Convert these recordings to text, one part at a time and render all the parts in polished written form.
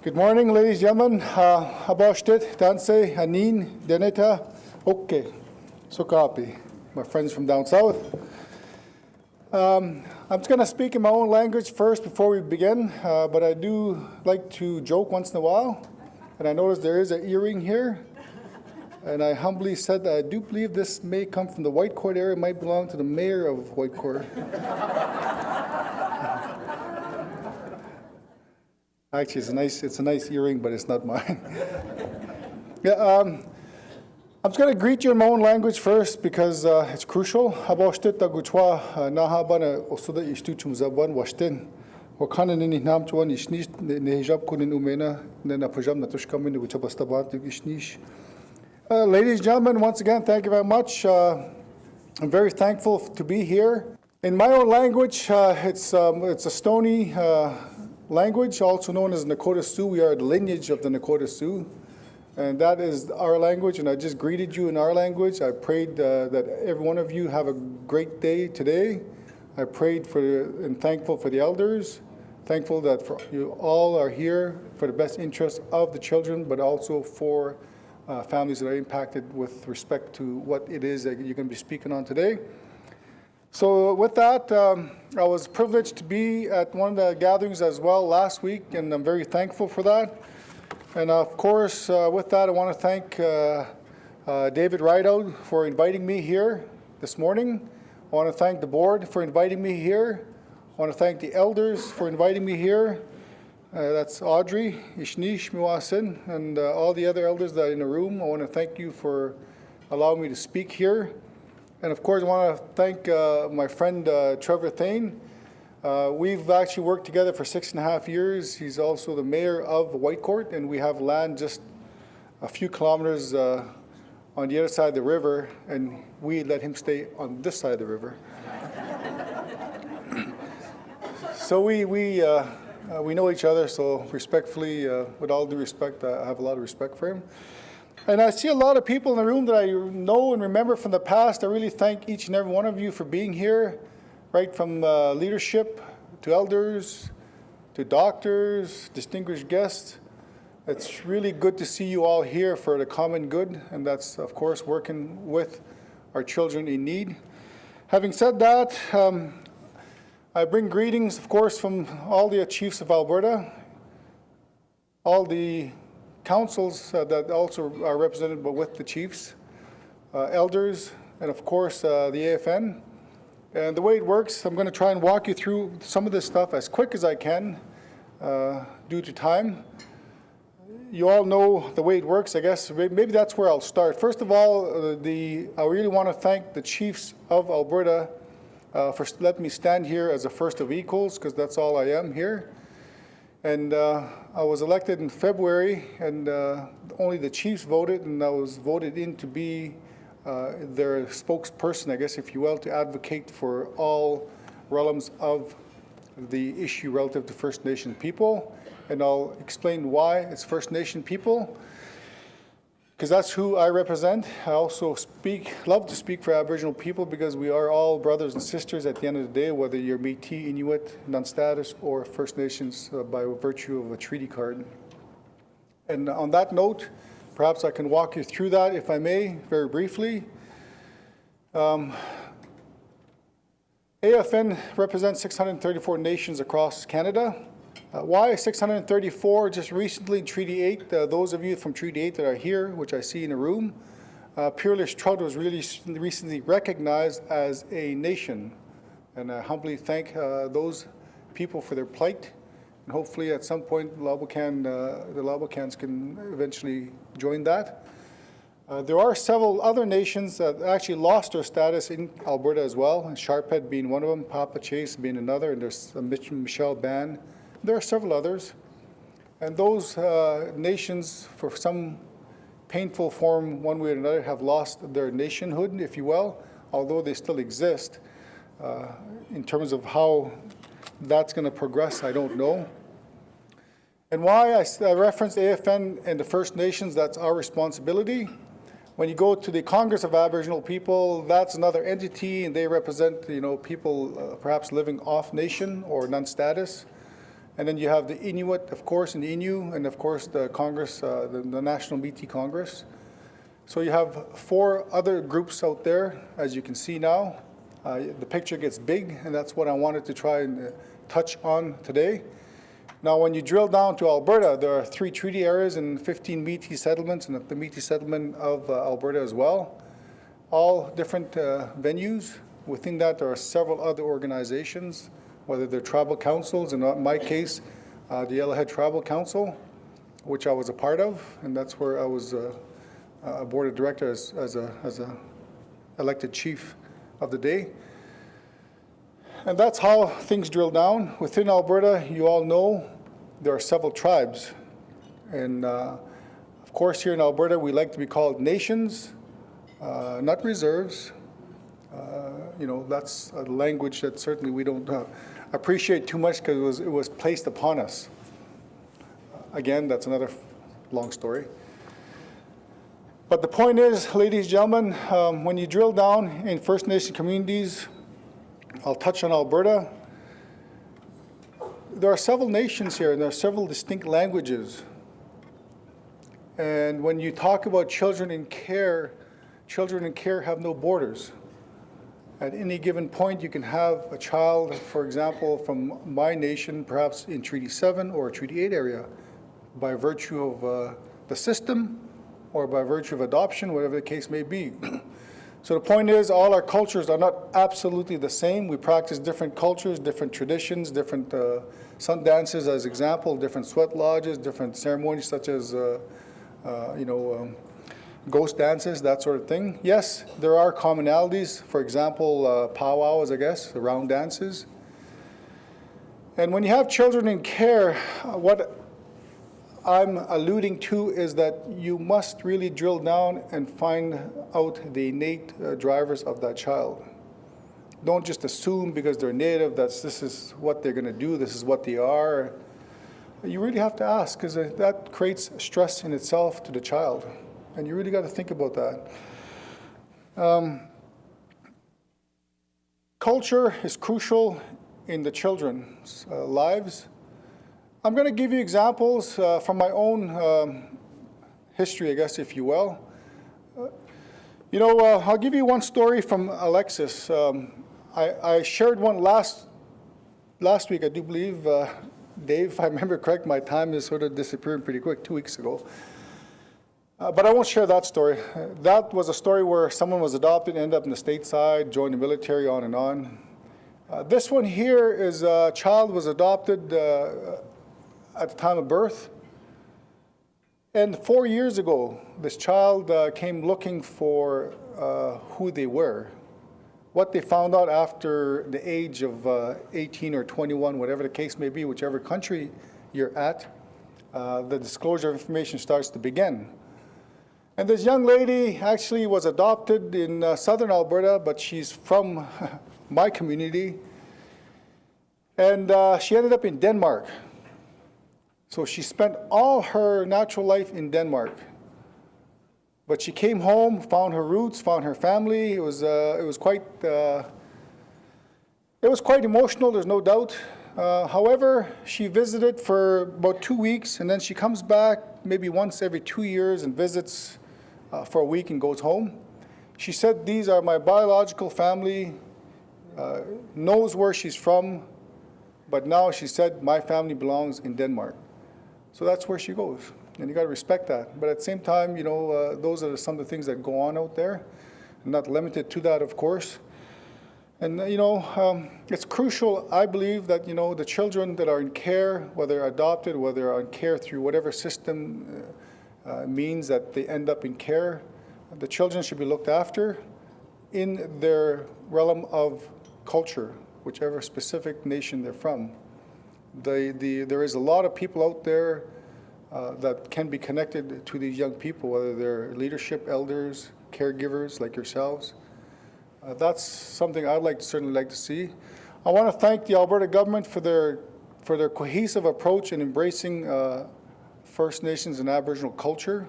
Good morning, ladies and gentlemen. Habashtet, Danse, Hanin, Deneta, Okay, Sokapi, my friends from down south. I'm just going to speak in my own language first before we begin, but I do like to joke once in a while. And I noticed there is an earring here. And I humbly said that I do believe this may come from the Whitecourt area, it might belong to the mayor of Whitecourt. Actually, it's a nice earring, but it's not mine. I'm just going to greet you in my own language first because it's crucial. Habashtet taguchwa nahabana osuda ishtuchum zaban washten. Wakana nini namchuan ishnish nehijab kunin umena nena pajam natushkamin guchabastaban ishnish. Ladies and gentlemen, once again, thank you very much. I'm very thankful to be here. In my own language, it's a Stoney language, also known as Nakota Sioux. We are the lineage of the Nakota Sioux, and that is our language, and I just greeted you in our language. I prayed that every one of you have a great day today. I prayed and thankful for the elders, thankful that you all are here for the best interest of the children, but also for families that are impacted with respect to what it is that you're going to be speaking on today. So with that, I was privileged to be at one of the gatherings as well last week, and I'm very thankful for that. And of course, with that, I want to thank David Rideout for inviting me here this morning. I want to thank the board for inviting me here. I want to thank the elders for inviting me here. That's Audrey, Ishnish, Miwasin, and all the other elders that are in the room. I want to thank you for allowing me to speak here. And of course, I want to thank my friend Trevor Thane. We've actually worked together for 6.5 years. He's also the mayor of Whitecourt, and we have land just a few kilometers on the other side of the river, and we let him stay on this side of the river. So we know each other, so respectfully, with all due respect, I have a lot of respect for him. And I see a lot of people in the room that I know and remember from the past. I really thank each and every one of you for being here, right from leadership to elders to doctors, distinguished guests. It's really good to see you all here for the common good, and that's, of course, working with our children in need. Having said that, I bring greetings, of course, from all the chiefs of Alberta, all the councils that also are represented with the chiefs, elders, and of course the AFN. And the way it works, I'm going to try and walk you through some of this stuff as quick as I can due to time. You all know the way it works, I guess. Maybe that's where I'll start. First of all, I really want to thank the chiefs of Alberta for letting me stand here as a first of equals, because that's all I am here. And I was elected in February, and only the chiefs voted, and I was voted in to be their spokesperson, I guess, if you will, to advocate for all realms of the issue relative to First Nation people. And I'll explain why it's First Nation people, because that's who I represent. I also love to speak for Aboriginal people, because we are all brothers and sisters at the end of the day, whether you're Métis, Inuit, non-status, or First Nations by virtue of a treaty card. And on that note, perhaps I can walk you through that, if I may, very briefly. AFN represents 634 nations across Canada. Why 634? Just recently, Treaty 8, those of you from Treaty 8 that are here, which I see in the room, Peerless Trout was really recently recognized as a nation. And I humbly thank those people for their plight. And hopefully at some point, the Labokans can eventually join that. There are several other nations that actually lost their status in Alberta as well, Sharphead being one of them, Papa Chase being another, and there's Michelle Ban. There are several others, and those nations, for some painful form, one way or another, have lost their nationhood, if you will, although they still exist. In terms of how that's going to progress, I don't know. And why I referenced AFN and the First Nations, that's our responsibility. When you go to the Congress of Aboriginal People, that's another entity, and they represent, people perhaps living off nation or non-status. And then you have the Inuit, of course, and the Innu, and of course the Congress, the National Métis Congress. So you have 4 other groups out there, as you can see now. The picture gets big, and that's what I wanted to try and touch on today. Now, when you drill down to Alberta, there are 3 treaty areas and 15 Métis settlements, and the Métis settlement of Alberta as well. All different venues. Within that, there are several other organizations, whether they're tribal councils, and in my case, the Yellowhead Tribal Council, which I was a part of, and that's where I was a board of director as a elected chief of the day. And that's how things drill down. Within Alberta, you all know there are several tribes. And of course, here in Alberta, we like to be called nations, not reserves. You know, that's a language that certainly we don't appreciate too much because it was placed upon us. Again, that's another long story. But the point is, ladies and gentlemen, when you drill down in First Nation communities, I'll touch on Alberta. There are several nations here, and there are several distinct languages. And when you talk about children in care have no borders. At any given point, you can have a child, for example, from my nation, perhaps in Treaty 7 or Treaty 8 area, by virtue of the system or by virtue of adoption, whatever the case may be. So the point is, all our cultures are not absolutely the same. We practice different cultures, different traditions, different sun dances, as example, different sweat lodges, different ceremonies such as, ghost dances, that sort of thing. Yes, there are commonalities. For example, powwows, I guess, the round dances. And when you have children in care, what I'm alluding to is that you must really drill down and find out the innate drivers of that child. Don't just assume because they're native that this is what they're going to do, this is what they are. You really have to ask, because that creates stress in itself to the child. And you really got to think about that. Culture is crucial in the children's lives. I'm going to give you examples from my own history, I guess, if you will. I'll give you one story from Alexis. I shared one last week, I do believe. Dave, if I remember correct, my time is sort of disappearing pretty quick, 2 weeks ago. But I won't share that story. That was a story where someone was adopted, ended up in the stateside, joined the military, on and on. This one here is a child was adopted at the time of birth. And 4 years ago, this child came looking for who they were. What they found out after the age of 18 or 21, whatever the case may be, whichever country you're at, the disclosure of information starts to begin. And this young lady actually was adopted in southern Alberta, but she's from my community. And she ended up in Denmark. So she spent all her natural life in Denmark. But she came home, found her roots, found her family. It was quite emotional, there's no doubt. However, she visited for about 2 weeks, and then she comes back maybe once every 2 years and visits for a week and goes home. She said, "These are my biological family," knows where she's from, but now she said, "My family belongs in Denmark." So that's where she goes, and you got to respect that. But at the same time, those are some of the things that go on out there, not limited to that, of course. And it's crucial, I believe, that the children that are in care, whether adopted, whether are in care through whatever system means that they end up in care, the children should be looked after in their realm of culture, whichever specific nation they're from. There is a lot of people out there that can be connected to these young people, whether they're leadership, elders, caregivers like yourselves. That's something I'd certainly like to see. I want to thank the Alberta government for their cohesive approach in embracing First Nations and Aboriginal culture,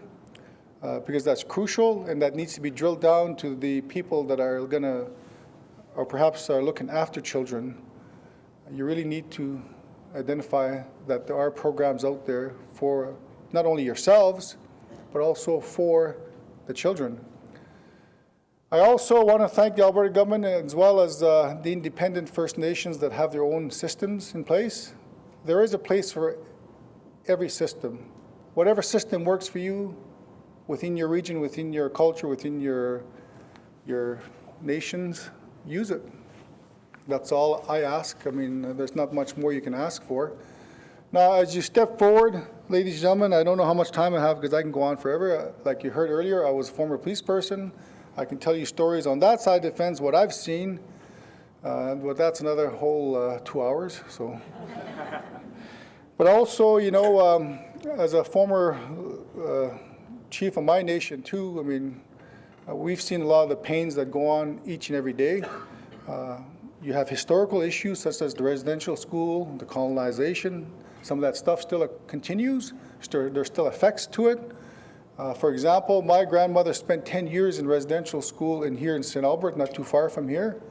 because that's crucial, and that needs to be drilled down to the people that are going to, or perhaps are looking after children. You really need to identify that there are programs out there for not only yourselves, but also for the children. I also want to thank the Alberta government as well as the independent First Nations that have their own systems in place. There is a place for every system. Whatever system works for you within your region, within your culture, within your nations, use it. That's all I ask. I mean, there's not much more you can ask for. Now, as you step forward, ladies and gentlemen, I don't know how much time I have because I can go on forever. Like you heard earlier, I was a former police person. I can tell you stories on that side of the fence, what I've seen, but that's another whole 2 hours. So, but also, you know, as a former chief of my nation too, I mean, we've seen a lot of the pains that go on each and every day. You have historical issues such as the residential school, the colonization. Some of that stuff still continues. There's still effects to it. For example, my grandmother spent 10 years in residential school here in St. Albert, not too far from here.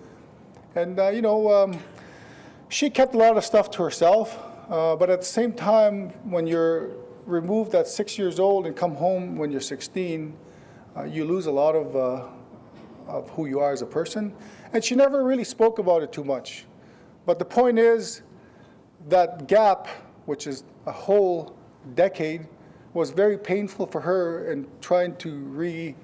And, you know, she kept a lot of stuff to herself. But at the same time, when you're removed at 6 years old and come home when you're 16, you lose a lot of who you are as a person. And she never really spoke about it too much. But the point is that gap, which is a whole decade, was very painful for her in trying to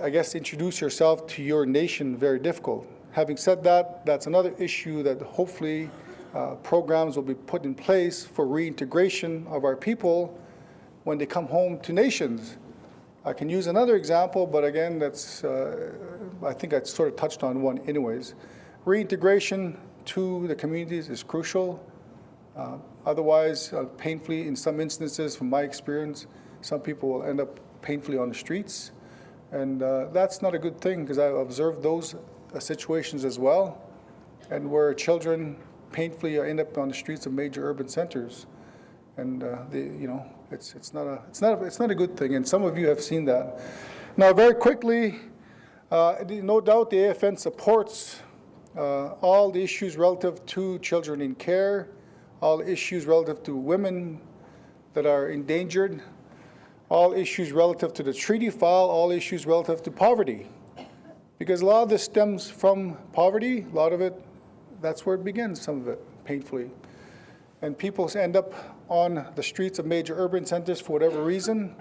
I guess, introduce yourself to your nation, very difficult. Having said that, that's another issue that hopefully programs will be put in place for reintegration of our people when they come home to nations. I can use another example, but again, that's, I think I sort of touched on one anyways. Reintegration to the communities is crucial. Otherwise, painfully, in some instances, from my experience, some people will end up painfully on the streets. And that's not a good thing, because I've observed those situations as well, and where children painfully end up on the streets of major urban centers. And you know, it's not a good thing, and some of you have seen that. Now, very quickly, no doubt the AFN supports all the issues relative to children in care, all the issues relative to women that are endangered, all issues relative to the treaty file, all issues relative to poverty. Because a lot of this stems from poverty, a lot of it, that's where it begins, some of it, painfully. And people end up on the streets of major urban centers for whatever reason,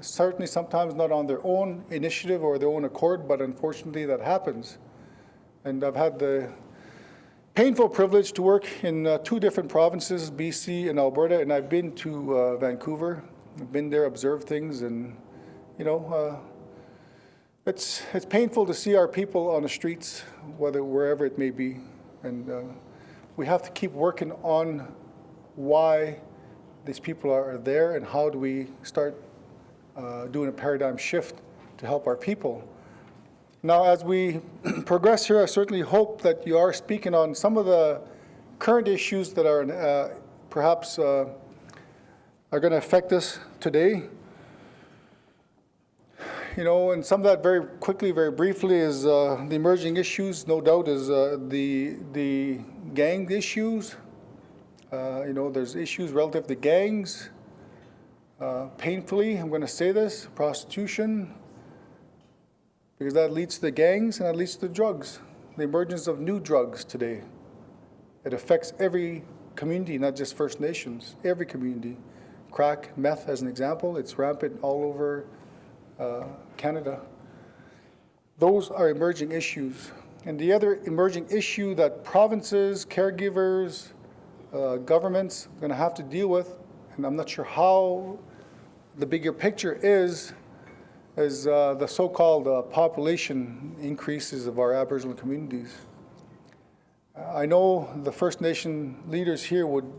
certainly sometimes not on their own initiative or their own accord, but unfortunately that happens. And I've had the painful privilege to work in 2 different provinces, BC and Alberta, and I've been to Vancouver. I've been there, observed things, and you know, it's painful to see our people on the streets, wherever it may be, and we have to keep working on why these people are there and how do we start doing a paradigm shift to help our people. Now, as we progress here, I certainly hope that you are speaking on some of the current issues that are perhaps are going to affect us today. You know, and some of that very quickly, very briefly, is the emerging issues, no doubt, is the gang issues. You know, there's issues relative to gangs. Painfully, I'm going to say this, prostitution, because that leads to the gangs and that leads to the drugs, the emergence of new drugs today. It affects every community, not just First Nations, every community. Crack, meth, as an example, it's rampant all over Canada. Those are emerging issues. And the other emerging issue that provinces, caregivers, governments are going to have to deal with, and I'm not sure how the bigger picture is the so-called population increases of our Aboriginal communities. I know the First Nation leaders here would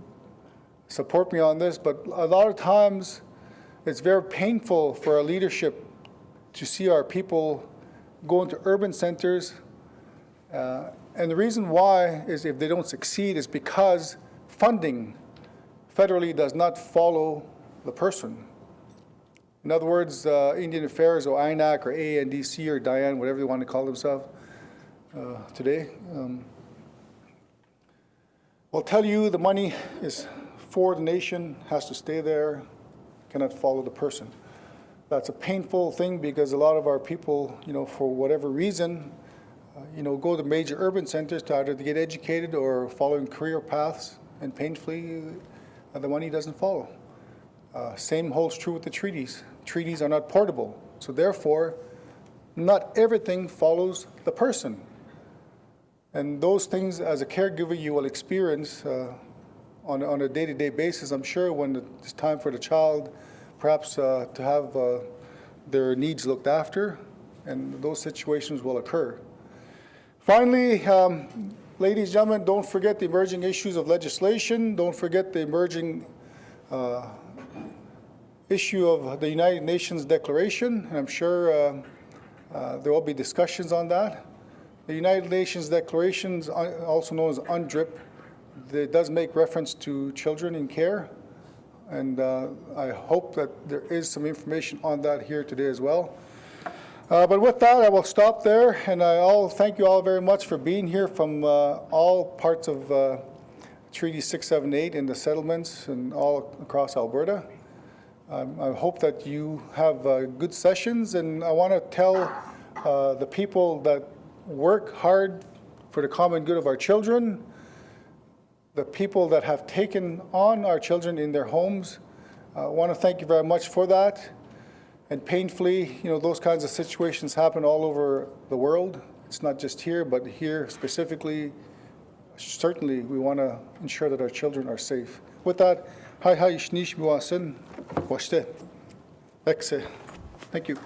support me on this, but a lot of times it's very painful for our leadership to see our people go into urban centers. And the reason why is if they don't succeed is because funding federally does not follow the person. In other words, Indian Affairs or INAC or ANDC or Diane, whatever they want to call themselves today, will tell you the money is for the nation, has to stay there, cannot follow the person. That's a painful thing because a lot of our people, for whatever reason, go to major urban centers to either to get educated or following career paths, and painfully, the money doesn't follow. Same holds true with the treaties. Treaties are not portable, so therefore, not everything follows the person. And those things, as a caregiver, you will experience on a day-to-day basis, I'm sure, when it's time for the child, perhaps to have their needs looked after, and those situations will occur. Finally, ladies and gentlemen, don't forget the emerging issues of legislation. Don't forget the emerging issue of the United Nations Declaration. And I'm sure there will be discussions on that. The United Nations Declaration, also known as UNDRIP, it does make reference to children in care. And I hope that there is some information on that here today as well. But with that, I will stop there, and thank you all very much for being here from all parts of Treaty 678 and the settlements and all across Alberta. I hope that you have good sessions, and I want to tell the people that work hard for the common good of our children, the people that have taken on our children in their homes. I want to thank you very much for that. And painfully, those kinds of situations happen all over the world. It's not just here, but here specifically, certainly we want to ensure that our children are safe. With that, hi shnish miwasin, washte. Thank you.